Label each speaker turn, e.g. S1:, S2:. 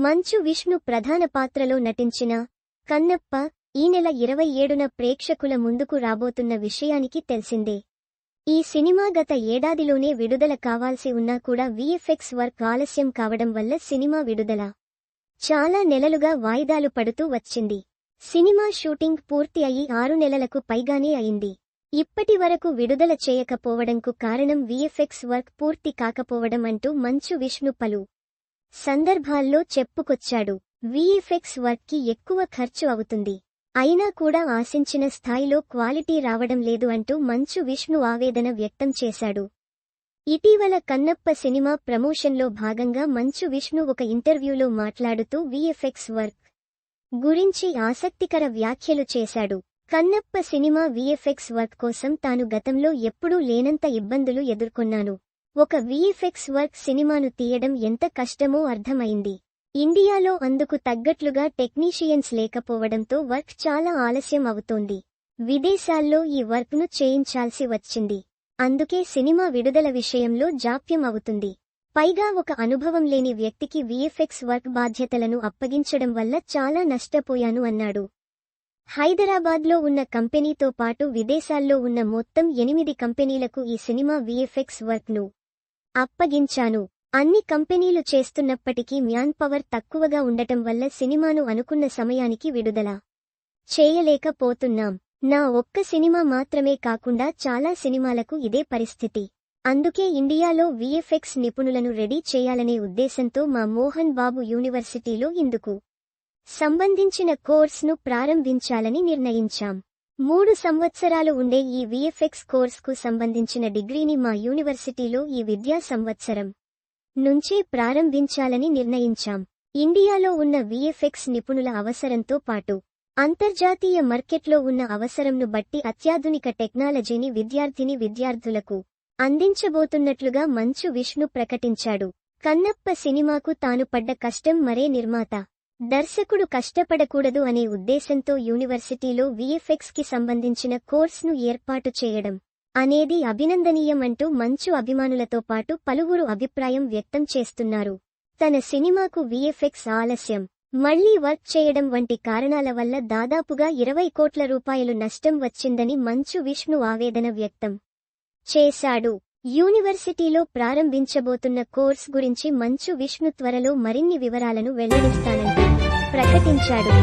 S1: మంచు విష్ణు ప్రధాన పాత్రలో నటించిన కన్నప్ప ఈ నెల 27న ప్రేక్షకుల ముందుకు రాబోతున్న విషయానికి తెలిసిందే. ఈ సినిమా గత ఏడాదిలోనే విడుదల కావాల్సి ఉన్నా కూడా విఎఫ్ఎక్స్ వర్క్ ఆలస్యం కావడం వల్ల సినిమా విడుదల చాలా నెలలుగా వాయిదాలు పడుతూ వచ్చింది. సినిమా షూటింగ్ పూర్తి అయి 6 నెలలకు పైగానే అయింది. ఇప్పటి వరకు విడుదల చేయకపోవడంకు కారణం విఎఫ్ఎక్స్ వర్క్ పూర్తి కాకపోవడం అంటూ మంచు విష్ణు పలు సందర్భాల్లో చెప్పుకొచ్చాడు. విఎఫ్ఎక్స్ వర్క్కి ఎక్కువ ఖర్చు అవుతుంది, అయినా కూడా ఆశించిన స్థాయిలో క్వాలిటీ రావడం లేదు అంటూ మంచు విష్ణు ఆవేదన వ్యక్తం చేశాడు. ఇటీవల కన్నప్ప సినిమా ప్రమోషన్లో భాగంగా మంచు విష్ణు ఒక ఇంటర్వ్యూలో మాట్లాడుతూ విఎఫ్ఎక్స్ వర్క్ గురించి ఆసక్తికర వ్యాఖ్యలు చేశాడు. కన్నప్ప సినిమా విఎఫ్ఎక్స్ వర్క్ కోసం తాను గతంలో ఎప్పుడూ లేనంత ఇబ్బందులు ఎదుర్కొన్నాను. ఒక విఎఫ్ఎక్స్ వర్క్ సినిమాను తీయడం ఎంత కష్టమో అర్థమైంది. ఇండియాలో అందుకు తగ్గట్లుగా టెక్నీషియన్స్ లేకపోవడంతో వర్క్ చాలా ఆలస్యం అవుతోంది. విదేశాల్లో ఈ వర్క్ను చేయించాల్సి వచ్చింది. అందుకే సినిమా విడుదల విషయంలో జాప్యం అవుతుంది. పైగా ఒక అనుభవం లేని వ్యక్తికి విఎఫ్ఎక్స్ వర్క్ బాధ్యతలను అప్పగించడం వల్ల చాలా నష్టపోయాను అన్నాడు. హైదరాబాద్లో ఉన్న కంపెనీతో పాటు విదేశాల్లో ఉన్న మొత్తం 8 కంపెనీలకు ఈ సినిమా విఎఫ్ఎక్స్ వర్క్ను అప్పగించాను. అన్ని కంపెనీలు చేస్తున్నప్పటికీ మ్యాన్ పవర్ తక్కువగా ఉండటం వల్ల సినిమాను అనుకున్న సమయానికి విడుదల చేయలేకపోతున్నాం. నా ఒక్క సినిమా మాత్రమే కాకుండా చాలా సినిమాలకు ఇదే పరిస్థితి. అందుకే ఇండియాలో విఎఫ్ఎక్స్ నిపుణులను రెడీ చేయాలనే ఉద్దేశంతో మా మోహన్ బాబు యూనివర్సిటీలో ఇందుకు సంబంధించిన కోర్సును ప్రారంభించాలని నిర్ణయించాం. 3 సంవత్సరాలు ఉండే ఈ విఎఫ్ఎక్స్ కోర్సుకు సంబంధించిన డిగ్రీని మా యూనివర్సిటీలో ఈ విద్యా సంవత్సరం నుంచే ప్రారంభించాలని నిర్ణయించాం. ఇండియాలో ఉన్న విఎఫ్ఎక్స్ నిపుణుల అవసరంతో పాటు అంతర్జాతీయ మార్కెట్లో ఉన్న అవసరంను బట్టి అత్యాధునిక టెక్నాలజీని విద్యార్థులకు అందించబోతున్నట్లుగా మంచు విష్ణు ప్రకటించాడు. కన్నప్ప సినిమాకు తాను పడ్డ కష్టం మరే నిర్మాత, దర్శకుడు కష్టపడకూడదు అనే ఉద్దేశంతో యూనివర్సిటీలో విఎఫ్ఎక్స్కి సంబంధించిన కోర్సును ఏర్పాటు చేయడం అనేది అభినందనీయం అంటూ మంచు అభిమానులతో పాటు పలువురు అభిప్రాయం వ్యక్తం చేస్తున్నారు. తన సినిమాకు విఎఫ్ఎక్స్ ఆలస్యం, మళ్లీ వర్క్ చేయడం వంటి కారణాల వల్ల దాదాపుగా 20 కోట్ల రూపాయలు నష్టం వచ్చిందని మంచు విష్ణు ఆవేదన వ్యక్తం చేశాడు. యూనివర్సిటీలో ప్రారంభించబోతున్న కోర్స్ గురించి మంచు విష్ణు త్వరలో మరిన్ని వివరాలను వెల్లడిస్తానంటూ ప్రకటించాడు.